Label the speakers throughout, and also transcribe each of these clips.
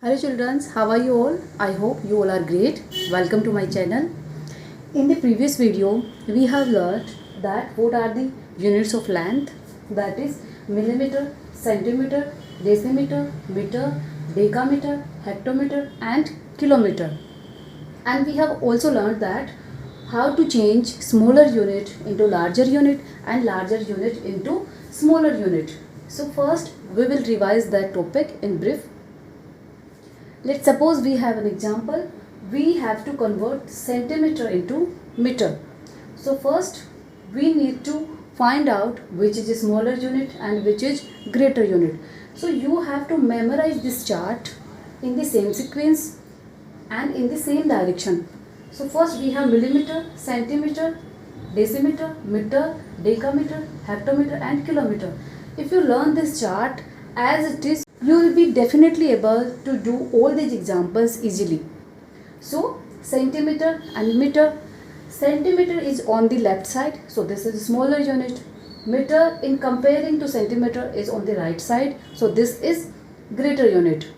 Speaker 1: Hello children, how are you all? I hope you all are great. Welcome to my channel. In the previous video, we have learned that what are the units of length, that is millimeter, centimeter, decimeter, meter, decameter, hectometer and kilometer. And we have also learned that how to change smaller unit into larger unit and larger unit into smaller unit. So first we will revise that topic in brief. Let's suppose we have an example. We have to convert centimeter into meter. So first we need to find out which is a smaller unit and which is greater unit. So you have to memorize this chart in the same sequence and in the same direction. So first we have millimeter, centimeter, decimeter, meter, decameter, hectometer and kilometer. If you learn this chart as it is, you will be definitely able to do all these examples easily. So centimeter and meter. Centimeter is on the left side, so this is a smaller unit. Meter in comparing to centimeter is on the right side, so this is greater unit.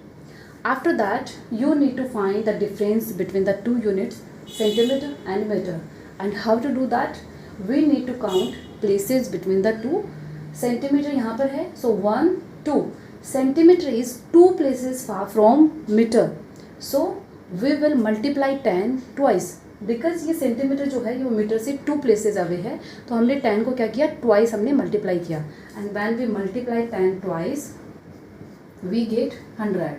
Speaker 1: After that you need to find the difference between the two units, centimeter and meter. And how to do that? We need to count places between the two. Centimeter यहाँ पर है, so 1, 2. Centimeter is 2 places far from meter, so we will multiply 10 twice. Because ये centimetre जो है ये metre से 2 places away है, तो हमने 10 को क्या किया, ट्वाइस हमने मल्टीप्लाई किया. And when we multiply 10 twice we get 100.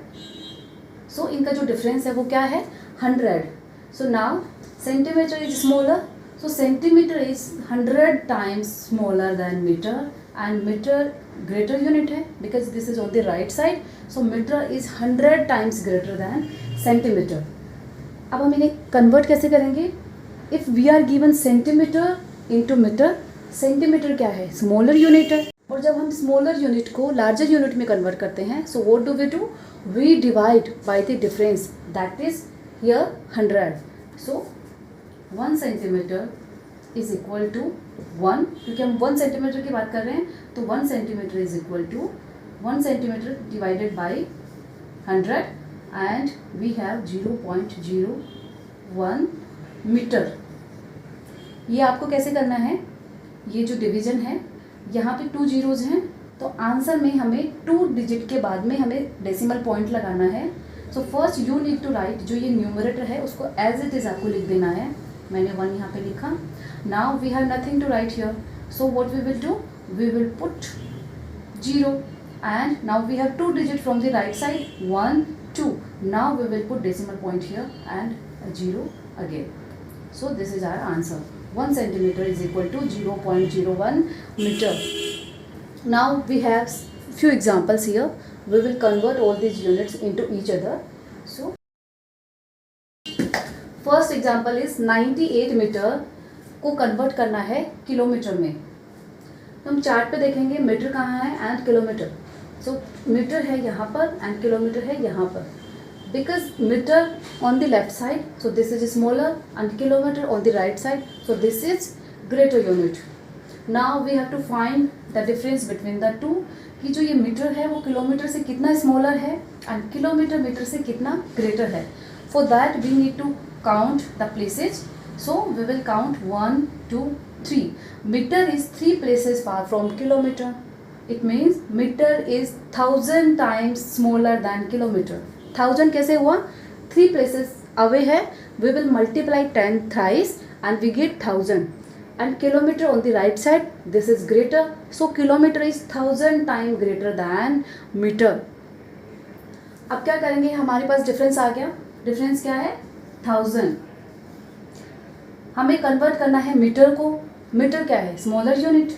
Speaker 1: So इनका जो डिफरेंस है वो क्या है, 100. So now centimeter is smaller, so centimeter is 100 times smaller than meter and meter greater unit है because this is on the right side, so meter is 100 times greater than centimeter. अब हम इन्हें convert कैसे करेंगे? If we are given centimeter into meter, centimeter क्या है, smaller unit है, और जब हम स्मॉलर यूनिट को लार्जर यूनिट में कन्वर्ट करते हैं, so what do? We divide by the difference, that is here 100. So 1 centimeter is equal to 1, क्योंकि हम 1 सेंटीमीटर की बात कर रहे हैं, तो 1 centimeter is equal to 1 centimeter divided by 100 and we have 0.01 meter. ये आपको कैसे करना है, ये जो डिवीजन है यहाँ पे 2 जीरोज़ हैं, तो आंसर में हमें 2 डिजिट के बाद में हमें डेसिमल पॉइंट लगाना है. So first you need to write, जो ये न्यूमरेटर है उसको एज इट इज़ आपको लिख देना है. मैंने 1 यहाँ पे लिखा. Now we have nothing to write here, so what we will do, we will put 0 and now we have 2 digit from the right side, 1, 2. Now we will put decimal point here and 0 again. So this is our answer. 1 centimeter is equal to 0.01 meter. Now we have few examples here. We will convert all these units into each other. So first example is 98 metre को convert करना है kilometre में. तो हम chart पे देखेंगे metre कहाँ है एंड किलोमीटर. सो मीटर है यहाँ पर एंड किलोमीटर है यहाँ पर. Because meter on the left side, so this is smaller, and kilometer on the right side, so this is greater unit. Now we have to find the difference between the two, कि जो ये metre है वो kilometre से कितना smaller है and kilometre metre से कितना ग्रेटर है. For that we need to count the places. So we will count 1, 2, 3. Meter is 3 places far from kilometer. It means meter is 1000 times smaller than kilometer. 1000 कैसे हुआ, 3 places away है. We will multiply 10 thrice and we get 1000. and kilometer on the right side, this is greater, so kilometer is 1000 times greater than meter. अब क्या करेंगे, हमारे पास difference आ गया. Difference क्या है, 1000. हमें कन्वर्ट करना है मीटर को. मीटर क्या है, smaller unit.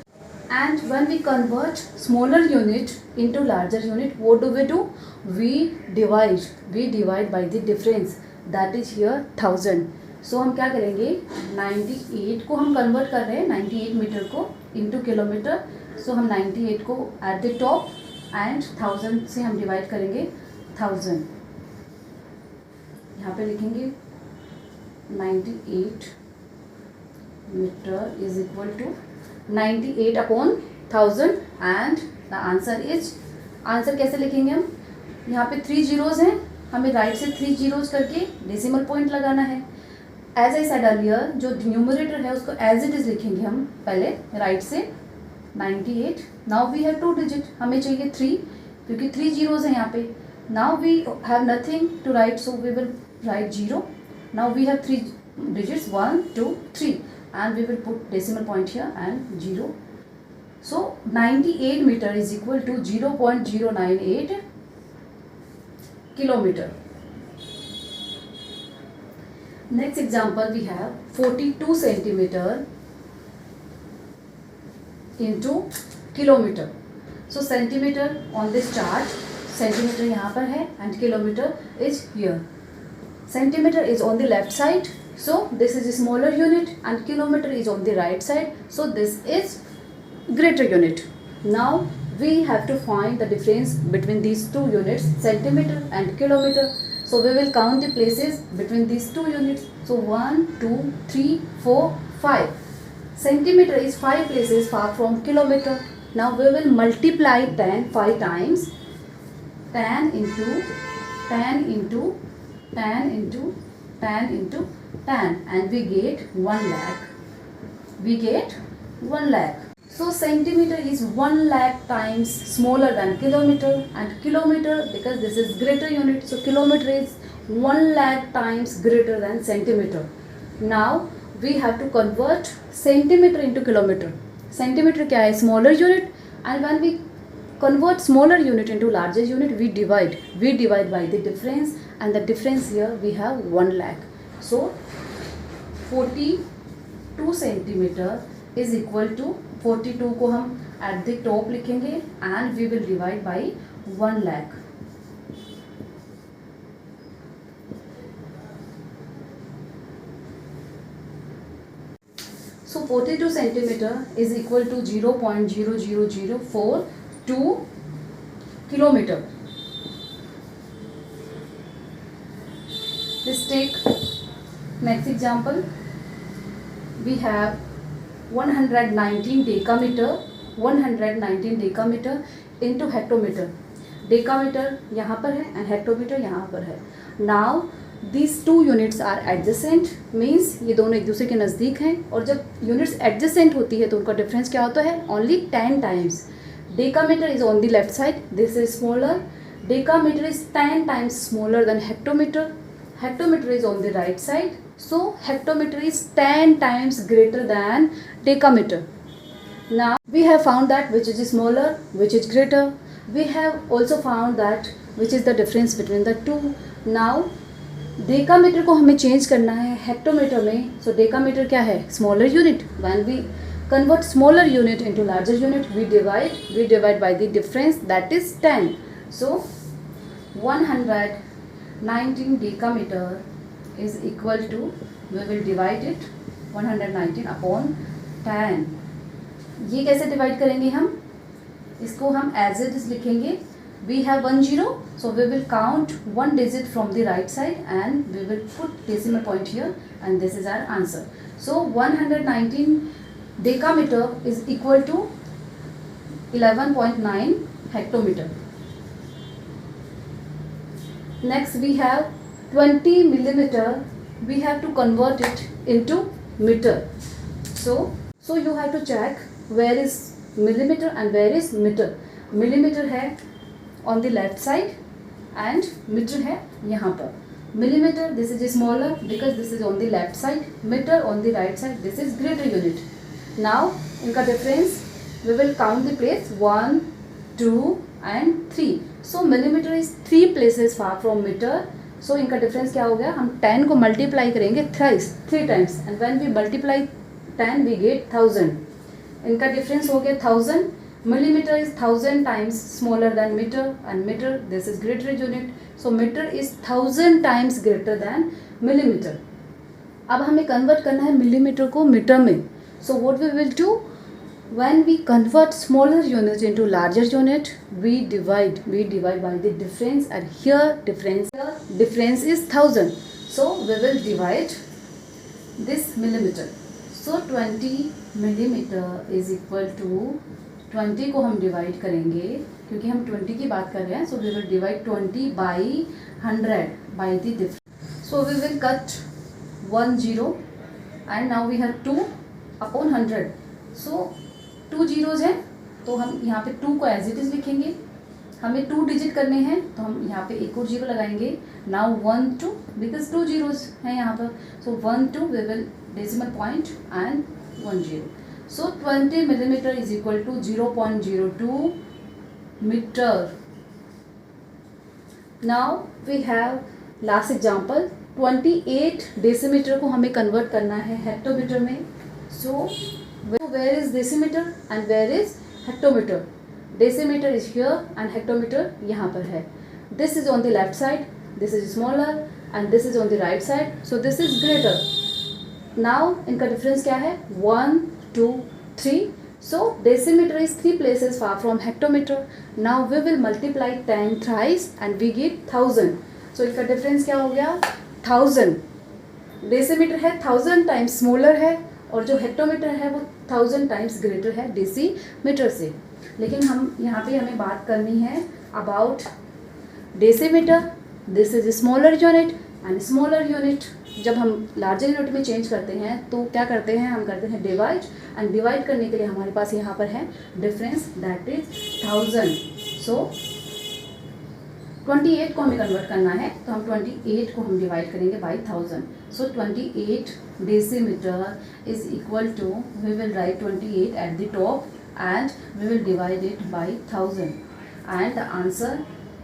Speaker 1: And when we convert smaller unit into larger unit, what do? We divide by the difference, that is here 1000. So हम क्या करेंगे, 98 को हम कन्वर्ट कर रहे हैं, 98 मीटर को इनटू किलोमीटर. सो हम 98 को एट द टॉप एंड 1000 से हम डिवाइड करेंगे 1000. यहाँ पे लिखेंगे 98 meter is equal to 98 upon 1000 and the answer is, answer कैसे लिखेंगे हम, यहाँ पे 3 जीरोज़ हैं, हमें राइट से 3 जीरोज करके डेसिमल पॉइंट लगाना है। एज आई सेड अर्लियर, जो न्यूमरेटर है उसको एज इट इज लिखेंगे हम पहले राइट से 98। नाउ वी हैव 2 डिजिट, हमें चाहिए 3 क्योंकि 3 जीरोज है यहाँ पे। Now we have nothing to write, so we will write 0. Now we have 3 digits 1 2 3 and we will put decimal point here and 0. So 98 meter is equal to 0.098 kilometer. Next example we have 42 centimeter into kilometer. So centimeter on this chart, centimeter यहाँ पर है and kilometer is here. Centimeter is on the left side, so this is a smaller unit, and kilometer is on the right side, so this is greater unit. Now we have to find the difference between these two units, centimeter and kilometer. So we will count the places between these two units. So 1 2 3 4 5. Centimeter is 5 places far from kilometer. Now we will multiply 10 5 times. 10 into 10 into 10 into 10 into 10 and we get 1 lakh. We get 1 lakh. So centimeter is 1 lakh times smaller than kilometer, and kilometer, because this is greater unit, so kilometer is 1 lakh times greater than centimeter. Now we have to convert centimeter into kilometer. Centimeter क्या है? Smaller unit, and when we convert smaller unit into larger unit, we divide by the difference, and the difference here we have 1 lakh. So 42 centimeter is equal to 42 को हम at the top लिखेंगे and we will divide by 1 lakh. So 42 centimeter is equal to 0.00042 kilometer. Let's take next example. We have 119 decameter, 119 decameter into hectometer. Decameter यहाँ पर है and hectometer यहाँ पर है. Now these two units are adjacent, means ये दोनों एक दूसरे के नज़दीक हैं, और जब units adjacent होती है तो उनका difference क्या होता है? Only 10 times. Decameter is on the left side, this is smaller. Decameter is 10 times smaller than hectometer. Hectometer is on the right side, so hectometer is 10 times greater than decameter. Now we have found that which is smaller, which is greater. We have also found that which is the difference between the two. Now decameter को हमें change करना है hectometer में. So decameter क्या है? Smaller unit. When we convert smaller unit into larger unit, we divide by the difference, that is 10. So 119 decameter is equal to, we will divide it 119 upon 10. ये कैसे divide करेंगे हम? इसको हम as it is लिखेंगे. We have 1 0, so we will count 1 digit from the right side and we will put decimal point here, and this is our answer. So 119 decameter is equal to 11.9 hectometer. Next we have 20 millimeter. We have to convert it into meter. So you have to check where is millimeter and where is meter. Millimeter है on the left side and meter है यहाँ पर. Millimeter, this is smaller because this is on the left side. Meter on the right side, this is greater unit. Now इनका difference, we will count the place 1 2 and 3. So millimeter is 3 places far from meter. So इनका difference क्या हो गया? हम 10 को multiply करेंगे thrice, 3 times, and when we multiply 10 we get 1000. इनका difference हो गया 1000. Millimeter is 1000 times smaller than meter, and meter, this is greater unit. So meter is 1000 times greater than millimeter. अब हमें convert करना है millimeter को meter में. So what we will do? When we convert smaller units into larger unit, we divide by the difference, and here difference is 1000. So we will divide this millimeter. So 20 millimeter is equal to 20 को हम divide करेंगे क्योंकि हम 20 की बात कर रहे हैं, so we will divide 20 by 100 by the difference. So we will cut 1 0 and now we have 2 upon 100. So 2 zeros हैं, तो हम यहाँ पे 2 को एज इट इज़ लिखेंगे. हमें 2 डिजिट करने हैं तो हम यहाँ पे एक और जीरो लगाएंगे. नाउ 1 2 बिकॉज 2 zeros हैं यहाँ पर. So 1 2 we will decimal point and 1 0. So 20 millimeter is equal to 0.02 meter. Now we have last example. 28 decimeter को हमें कन्वर्ट करना है हेक्टोमीटर में. So where is decimeter and where is hectometer? Decimeter is here and hectometer यहाँ पर है. This is on the left side, this is smaller and this is on the right side. So this is greater. Now इनका difference क्या है? 1 2 3. So decimeter is 3 places far from hectometer. Now we will multiply 10 thrice and we get 1000. So इनका difference क्या हो गया? 1000. Decimetre है 1000 times smaller है और जो हेक्टोमीटर है वो 1000 टाइम्स ग्रेटर है डेसीमीटर से. लेकिन हम यहाँ पे हमें बात करनी है about decimetre. This is smaller unit and smaller unit. जब हम लार्जर यूनिट में चेंज करते हैं तो क्या करते हैं? हम करते हैं डिवाइड, एंड डिवाइड करने के लिए हमारे पास यहाँ पर है डिफरेंस, दैट इज 1000. सो 28 को हमें कन्वर्ट करना है तो हम 28 को हम डिवाइड करेंगे by 1000. So 28 decimeter is equal to, we will write 28 at the top and we will divide it by 1000 and the answer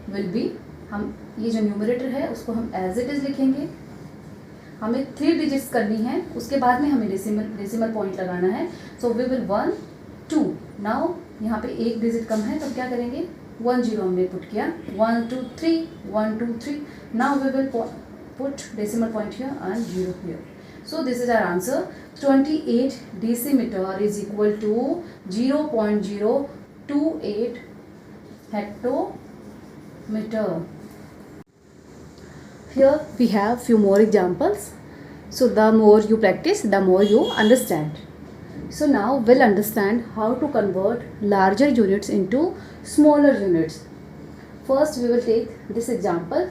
Speaker 1: will be, हम ये जो न्यूमरेटर है उसको हम एज इट इज़ लिखेंगे. हमें 3 डिजिट्स करनी है, उसके बाद में हमें डेसिमल पॉइंट लगाना है. सो वी विल 1 2. नाउ यहाँ पे एक डिजिट कम है तो क्या करेंगे? 1 0 हमने पुट किया. 1 2 3 1 2 3. Now we will put decimal point here and 0 here. So this is our answer. 28 decimeter is equal to 0.028 hectometer. Here we have few more examples. So the more you practice, the more you understand. So now we'll understand how to convert larger units into smaller units. First we will take this example.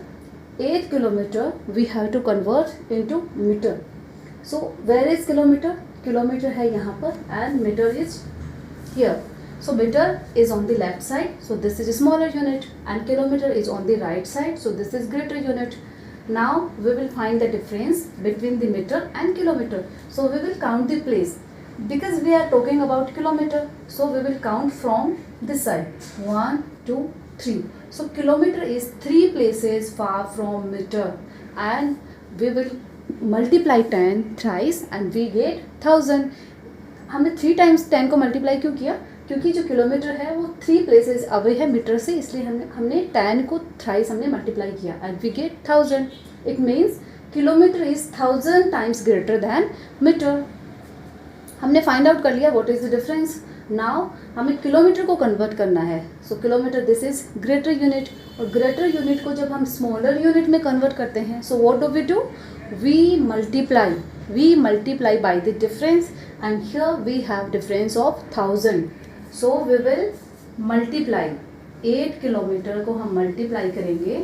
Speaker 1: 8 kilometer we have to convert into meter. So where is kilometer? Kilometer है यहाँ पर and meter is here. So meter is on the left side, so this is a smaller unit, and kilometer is on the right side, so this is greater unit. Now we will find the difference between the meter and kilometer. So we will count the place because we are talking about kilometer. So we will count from this side. 1 2 3. So kilometer is 3 places far from meter, and we will multiply 10 thrice and we get 1000. हमने 3 times 10 को multiply क्यों किया? क्योंकि जो kilometre है वो 3 places away है metre से, इसलिए हमने 10 को थ्राइस हमने मल्टीप्लाई किया and we get 1000. It means kilometre is 1000 times greater than metre. हमने फाइंड आउट कर लिया what is the difference. Now हमें किलोमीटर को कन्वर्ट करना है. So kilometre this is greater unit, और ग्रेटर यूनिट को जब हम स्मॉलर यूनिट में कन्वर्ट करते हैं so what do we do? We multiply by the difference and here we have difference of 1000. So we will multiply 8 kilometer को हम multiply करेंगे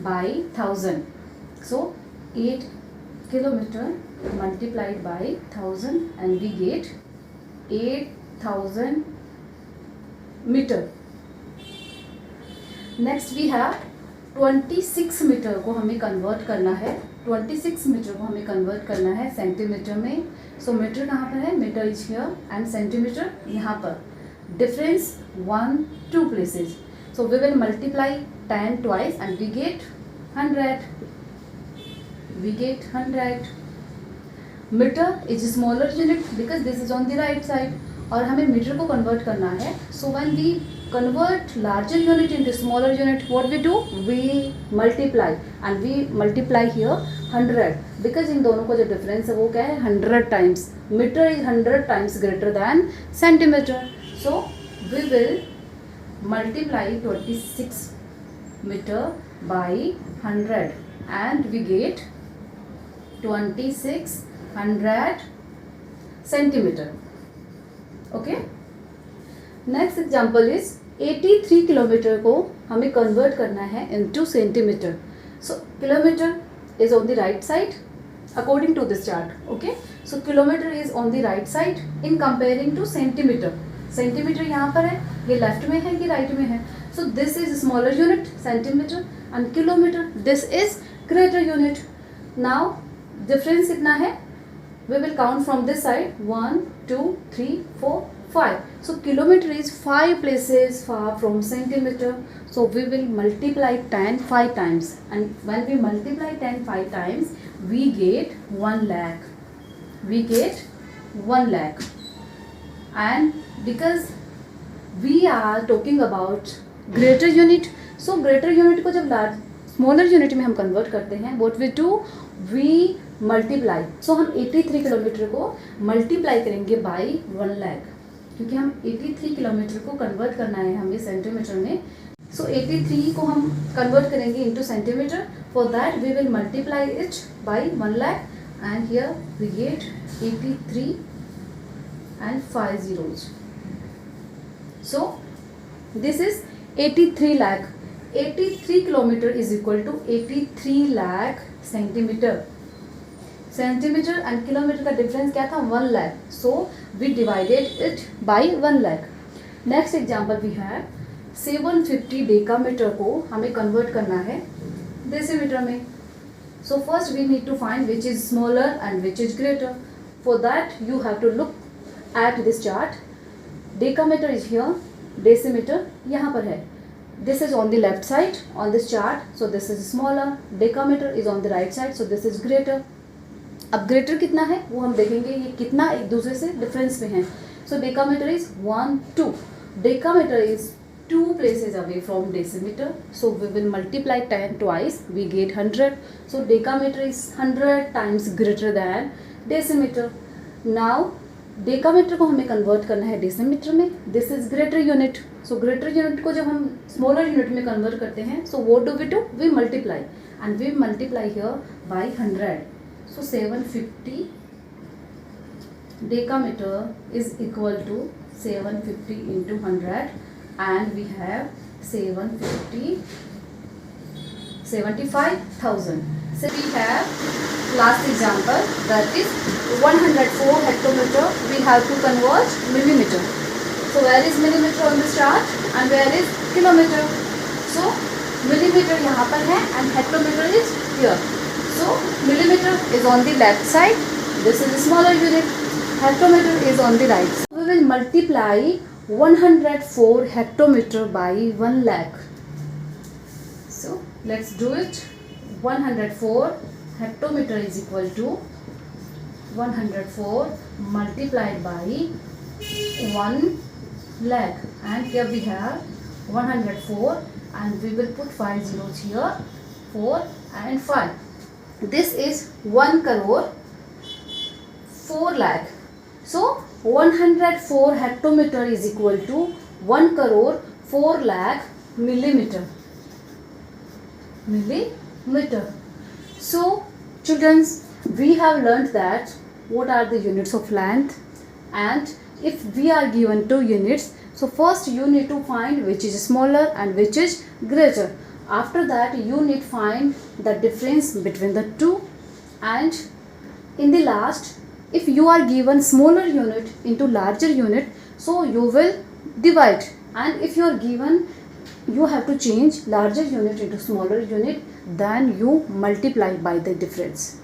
Speaker 1: by 1000. So 8 kilometer multiplied by 1000 and we get 8000 meter. Next we have 26 meter को हमें convert करना है. 26 meter को हमें convert करना है सेंटीमीटर में. सो मीटर कहाँ पर है? Meter is here and centimeter यहाँ पर. Difference 1 2 places. So we will multiply 10 twice and we get 100. We get 100. Meter is a smaller unit because this is on the right side. और हमें metre को convert करना है. So when we convert larger unit into smaller unit, what we do? We multiply and we multiply here 100 because इन दोनों का जो difference है वो क्या है? 100 times. Meter is 100 times greater than centimeter. So we will multiply 26 meter by 100 and we get 2600 centimeter. Okay. Next example is 83 kilometre को हमें convert करना है into centimetre. So kilometre is on the right side according to this chart. Okay, so kilometer is on the right side in comparing to centimeter. Centimetre यहाँ पर है, ये left में है, ये राइट में है. सो this is smaller unit centimetre and kilometre this is greater unit. Now difference कितना है? we will count from this side 1 2 3 4 5. So kilometer is 5 places far from centimeter. So we will multiply 10 5 times, and when we multiply 10 5 times we get 1 lakh. We get 1 lakh. And because we are talking about greater unit, so greater unit को जब large smaller unit में हम convert करते हैं, what we do, we multiply. So हम 83 kilometre को multiply करेंगे by 1 lakh, क्योंकि हम 83 किलोमीटर को convert करना है हमें सेंटीमीटर में. So 83 को हम convert करेंगे into centimetre. For that we will multiply it by 1 lakh, and here we get 83 and 5 zeros. So this is 83 lakh. 83 kilometer is equal to 83 lakh centimeter. Centimeter and kilometer का difference क्या था? 1 lakh. So we divided it by 1 lakh. Next example we have 750 decameter को हमें convert करना है decimeter में. So first we need to find which is smaller and which is greater. For that you have to look at this chart. Decameter is here, decimeter यहाँ पर है. This is on the left side on this chart, so this is smaller. Decameter is on the right side, so this is greater. अब greater कितना है वो हम देखेंगे, ये कितना एक दूसरे से डिफरेंस में है. So decametre is 1 2. Decametre is 2 places away from decimeter, so we will multiply 10 twice, we get 100. So decameter is 100 times greater than decimeter. Now decameter को हमें कन्वर्ट करना है डेसीमीटर में. This is greater unit. So greater unit को जब हम smaller unit में convert करते हैं, so what do? We multiply, and we multiply here by 100. सो 750 decameter is equal to 750 into 100, and we have 75,000. So we have last example, that is 104 hectometer we have to convert millimeter. So where is millimeter on this chart and where is kilometer? So millimeter यहाँ पर है and hectometer is here. So millimeter is on the left side, this is a smaller unit, hectometer is on the right side. We will multiply 104 hectometer by 1 lakh. So let's do it. 104 hectometer is equal to 104 multiplied by 1 lakh, and here we have 104, and we will put 5 zeros here, 4 and 5. This is 1 crore 4 lakh. So 104 hectometer is equal to 1 crore 4 lakh millimeter. So children, we have learnt that what are the units of length, and if we are given 2 units, so first you need to find which is smaller and which is greater. After that you need find the difference between the two, and in the last, if you are given smaller unit into larger unit, so you will divide, and if you are given you have to change larger unit into smaller unit, then you multiply by the difference.